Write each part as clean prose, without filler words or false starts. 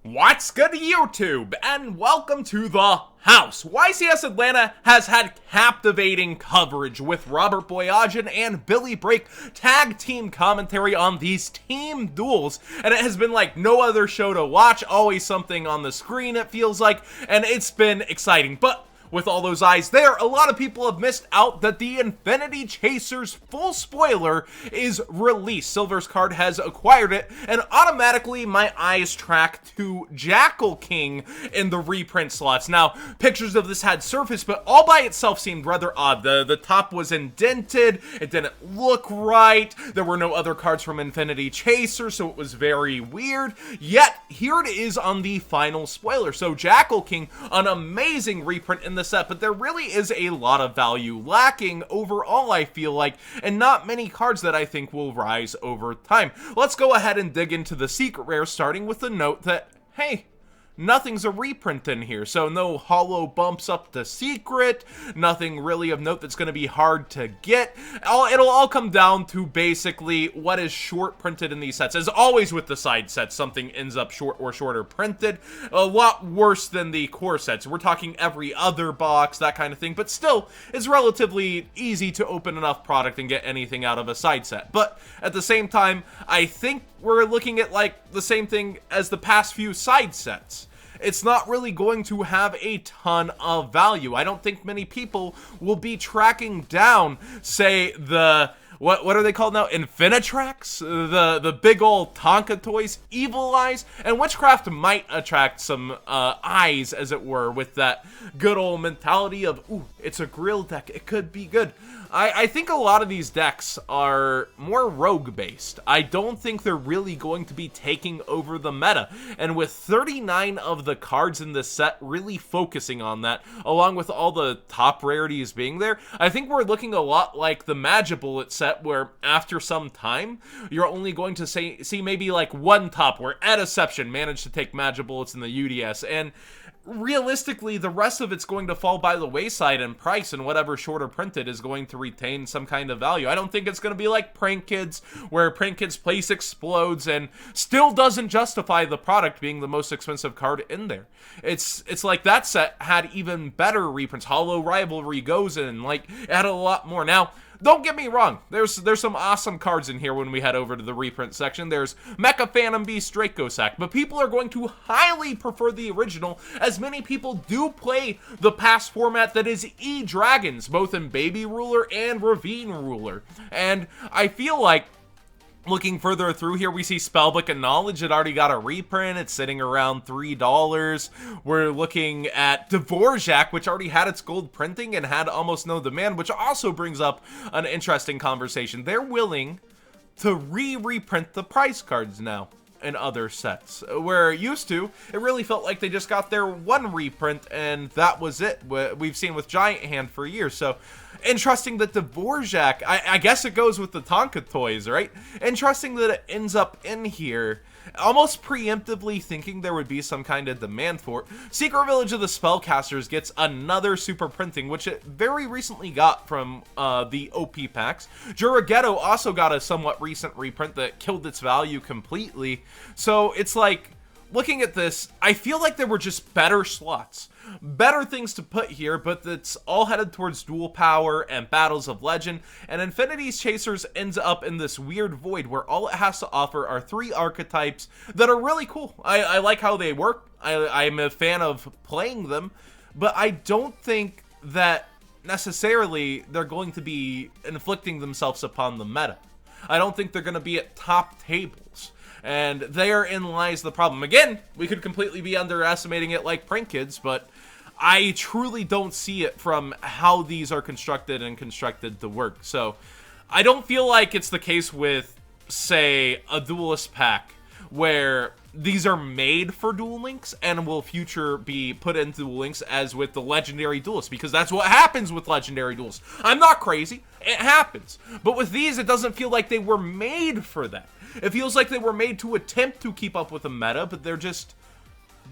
What's good, YouTube, and welcome to the house. YCS Atlanta has had captivating coverage with Robert Boyajian and Billy Brake tag team commentary on these team duels, and it has been like no other show to watch, always something on the screen it feels like, and it's been exciting. But with all those eyes there, a lot of people have missed out that the Infinity Chasers full spoiler is released. Silver's card has acquired it, and automatically my eyes track to Jackal King in the reprint slots. Now, pictures of this had surfaced, but all by itself seemed rather odd. The top was indented, it didn't look right, there were no other cards from Infinity Chaser, so it was very weird. Yet, here it is on the final spoiler. So Jackal King, an amazing reprint in the set, but there really is a lot of value lacking overall, I feel like, and not many cards that I think will rise over time. Let's go ahead and dig into the secret rare, starting with the note that, hey, nothing's a reprint in here, so no holo bumps up the secret, nothing really of note that's going to be hard to get. It'll all come down to basically what is short printed in these sets. As always with the side sets, something ends up short or shorter printed. A lot worse than the core sets. We're talking every other box, that kind of thing, but still, it's relatively easy to open enough product and get anything out of a side set. But at the same time, I think we're looking at like the same thing as the past few side sets. It's not really going to have a ton of value. I don't think many people will be tracking down, say, the what are they called now? Infinitrax? The big old Tonka toys, Evil Eyes, and Witchcraft might attract some eyes, as it were, with that good old mentality of, ooh, it's a grill deck, it could be good. I think a lot of these decks are more rogue-based. I don't think they're really going to be taking over the meta, and with 39 of the cards in this set really focusing on that, along with all the top rarities being there, I think we're looking a lot like the Magibullet set, where after some time, you're only going to see maybe like one top, where Deception managed to take Magibullets in the UDS, and realistically, the rest of it's going to fall by the wayside in price, and whatever shorter printed is going to retain some kind of value. I don't think it's going to be like Prank Kids, where Prank Kids place explodes and still doesn't justify the product being the most expensive card in there. It's like that set had even better reprints. Hollow Rivalry goes in, like, it had a lot more. Now, don't get me wrong, there's some awesome cards in here when we head over to the reprint section. There's Mecha Phantom Beast Dracossack, but people are going to highly prefer the original, as many people do play the past format that is E-Dragons, both in Baby Ruler and Ravine Ruler. And I feel like, looking further through here, we see Spellbook of Knowledge. It already got a reprint. It's sitting around $3. We're looking at Dvorak, which already had its gold printing and had almost no demand, which also brings up an interesting conversation. They're willing to reprint the price cards now in other sets, where used to, it really felt like they just got their one reprint and that was it. We've seen with Giant Hand for years. So interesting that Dvorak, I guess it goes with the Tonka toys, right? Interesting that it ends up in here, almost preemptively thinking there would be some kind of demand for it. Secret Village of the Spellcasters gets another super printing, which it very recently got from the OP packs. Juragetto also got a somewhat recent reprint that killed its value completely. So it's like, looking at this, I feel like there were just better slots, better things to put here, but it's all headed towards Dual Power and Battles of Legend, and Infinity's Chasers ends up in this weird void where all it has to offer are 3 archetypes that are really cool. I like how they work. I'm a fan of playing them, but I don't think that necessarily they're going to be inflicting themselves upon the meta. I don't think they're going to be at top tables. And therein lies the problem. Again, we could completely be underestimating it like Prank Kids, but I truly don't see it from how these are constructed and constructed to work. So I don't feel like it's the case with, say, a Duelist pack, where these are made for Duel Links and will future be put into Duel Links, as with the Legendary Duelist, because that's what happens with Legendary Duelists. I'm not crazy, it happens. But with these, it doesn't feel like they were made for that. It feels like they were made to attempt to keep up with the meta, but they're just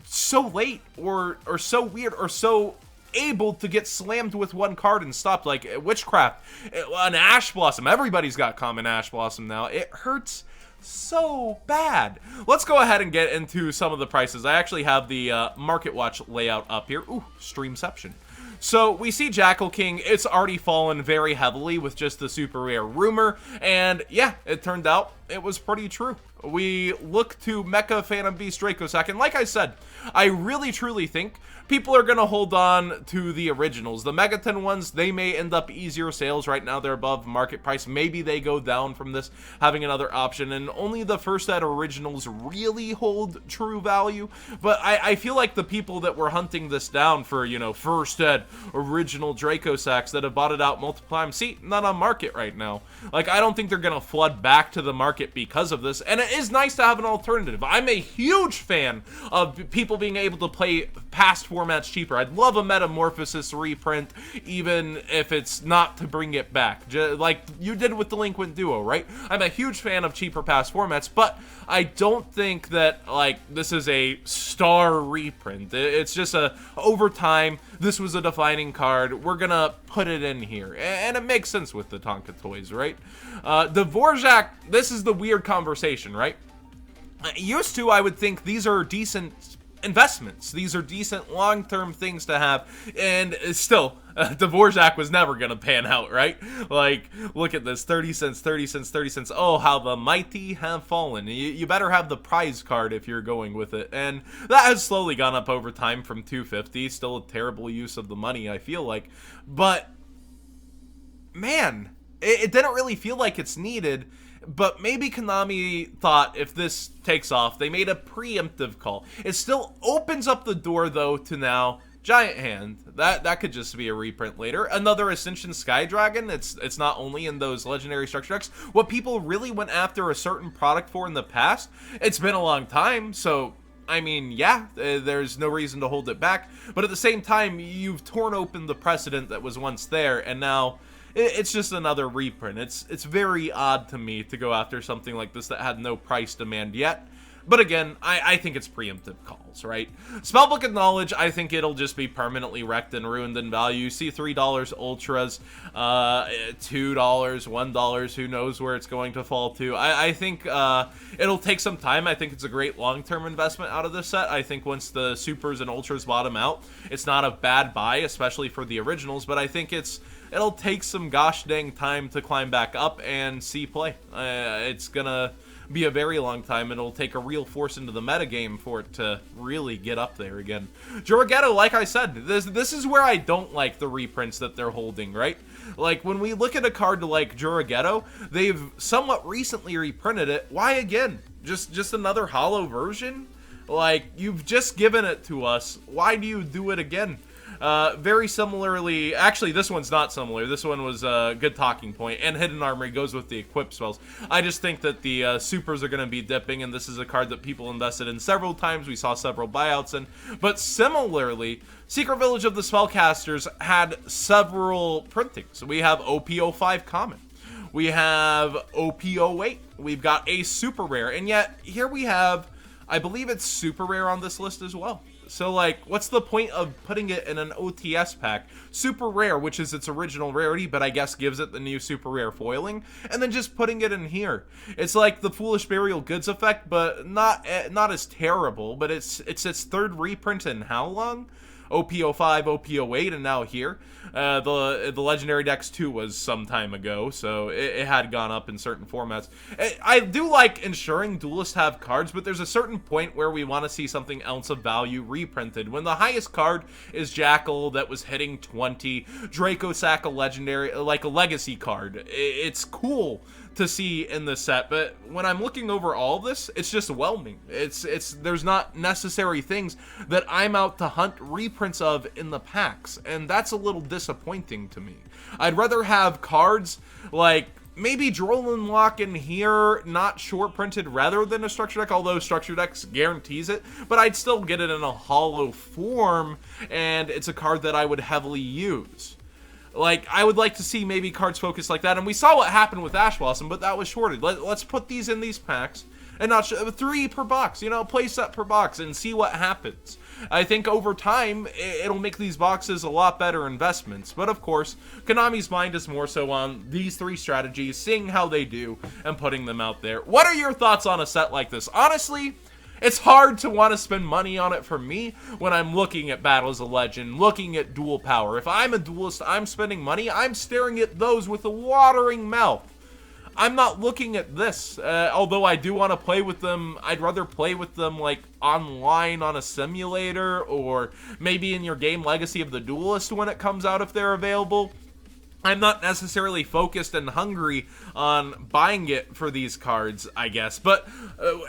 so late, or so weird, or so able to get slammed with one card and stopped. Like Witchcraft, an Ash Blossom. Everybody's got common Ash Blossom now. It hurts so bad. Let's go ahead and get into some of the prices. I actually have the Market Watch layout up here. Ooh, Streamception. So we see Jackal King, it's already fallen very heavily with just the super rare rumor, and yeah, it turned out it was pretty true. We look to Mecha Phantom Beast Dracossack, and like I said, I really truly think people are going to hold on to the originals. The Megaton ones, they may end up easier sales. Right now they're above market price. Maybe they go down from this, having another option, and only the first set originals really hold true value. But I feel like the people that were hunting this down for, you know, first set original Dracosacks that have bought it out multiple times, see, not on market right now. Like, I don't think they're going to flood back to the market because of this, and it is nice to have an alternative. I'm a huge fan of people being able to play past formats cheaper. I'd love a Metamorphosis reprint, even if it's not to bring it back, like you did with Delinquent Duo, right? I'm a huge fan of cheaper past formats, but I don't think that, like, this is a star reprint. It's just over time, this was a defining card. We're gonna put it in here, and it makes sense with the Tonka toys, right? Dvorak, this is the weird conversation, right? Used to, I would think these are decent investments. These are decent long-term things to have, and still, Dvorak was never gonna pan out, right? Like, look at this, 30 cents, 30 cents, 30 cents. Oh, how the mighty have fallen. You better have the prize card if you're going with it, and that has slowly gone up over time from 250. Still a terrible use of the money, I feel like, but man, it didn't really feel like it's needed. But maybe Konami thought if this takes off, they made a preemptive call. It still opens up the door, though, to now Giant Hand. That could just be a reprint later. Another Ascension Sky Dragon. It's not only in those legendary structure decks. What people really went after a certain product for in the past, it's been a long time, so I mean, yeah, there's no reason to hold it back. But at the same time, you've torn open the precedent that was once there, and now it's just another reprint. It's very odd to me to go after something like this that had no price demand yet. But again, I think it's preemptive calls, right? Spellbook of Knowledge, I think it'll just be permanently wrecked and ruined in value. You see $3 Ultras, $2, $1, who knows where it's going to fall to. I think it'll take some time. I think it's a great long-term investment out of this set. I think once the Supers and Ultras bottom out, it's not a bad buy, especially for the originals, but I think it'll take some gosh dang time to climb back up and see play. It's gonna be a very long time. It'll take a real force into the metagame for it to really get up there again. Juragetto, like I said, this is where I don't like the reprints that they're holding, right? Like, when we look at a card like Juragetto, they've somewhat recently reprinted it. Why again? Just another hollow version? Like, you've just given it to us. Why do you do it again? Very similarly, actually this one's not similar, this one was a good talking point, and Hidden Armory goes with the equip spells. I just think that the supers are going to be dipping, and this is a card that people invested in several times, we saw several buyouts in, but similarly, Secret Village of the Spellcasters had several printings. We have OP05 common, we have OP08, we've got a super rare, and yet here we have, I believe it's super rare on this list as well. So, like, what's the point of putting it in an OTS pack? Super rare, which is its original rarity, but I guess gives it the new super rare foiling, and then just putting it in here. It's like the Foolish Burial Goods effect, but not as terrible, but it's its third reprint in how long? OP05, OP08, and now here. The Legendary Dex 2 was some time ago, so it had gone up in certain formats. I do like ensuring duelists have cards, but there's a certain point where we want to see something else of value reprinted. When the highest card is Jackal that was hitting 20, Dracossack a legendary, like a legacy card. It's cool to see in the set, but when I'm looking over all of this, it's just whelming. There's not necessary things that I'm out to hunt reprints of in the packs, and that's a little disappointing to me. I'd rather have cards like maybe Drolin Lock in here, not short printed, rather than a structure deck, although structure decks guarantees it, but I'd still get it in a hollow form, and it's a card that I would heavily use. Like, I would like to see maybe cards focused like that, and we saw what happened with Ash Blossom, but that was shorted. Let's put these in these packs, and not 3 per box, you know, play set per box and see what happens. I think over time, it'll make these boxes a lot better investments. But of course, Konami's mind is more so on these 3 strategies, seeing how they do, and putting them out there. What are your thoughts on a set like this? Honestly, it's hard to want to spend money on it for me when I'm looking at Battles of Legend, looking at Dual Power. If I'm a duelist, I'm spending money, I'm staring at those with a watering mouth. I'm not looking at this, although I do want to play with them. I'd rather play with them like online on a simulator, or maybe in your game Legacy of the Duelist when it comes out if they're available. I'm not necessarily focused and hungry on buying it for these cards, I guess. But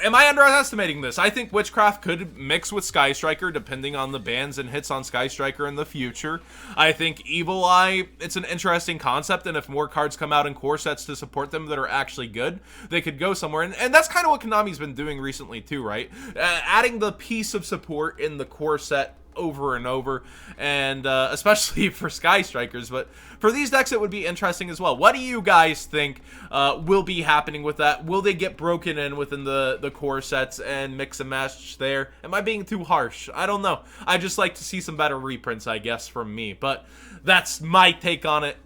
am I underestimating this? I think Witchcraft could mix with Sky Striker depending on the bans and hits on Sky Striker in the future. I think Evil Eye, it's an interesting concept, and if more cards come out in core sets to support them that are actually good, they could go somewhere. And that's kind of what Konami's been doing recently too, right? Adding the piece of support in the core set over and over, and especially for Sky Strikers, but for these decks it would be interesting as well. What do you guys think will be happening with that? Will they get broken in within the core sets and mix and match there? Am I being too harsh? I don't know. I just like to see some better reprints, I guess, from me, but that's my take on it.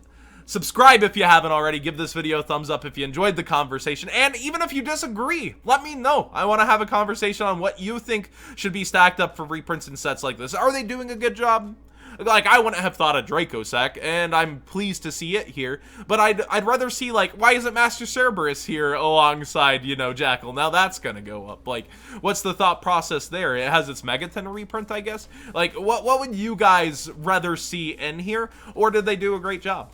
Subscribe if you haven't already. Give this video a thumbs up if you enjoyed the conversation. And even if you disagree, let me know. I want to have a conversation on what you think should be stacked up for reprints and sets like this. Are they doing a good job? Like, I wouldn't have thought of Dracossack, and I'm pleased to see it here. But I'd rather see, like, why isn't Master Cerberus here alongside, you know, Jackal? Now that's gonna go up. Like, what's the thought process there? It has its Megaton reprint, I guess? Like, what would you guys rather see in here? Or did they do a great job?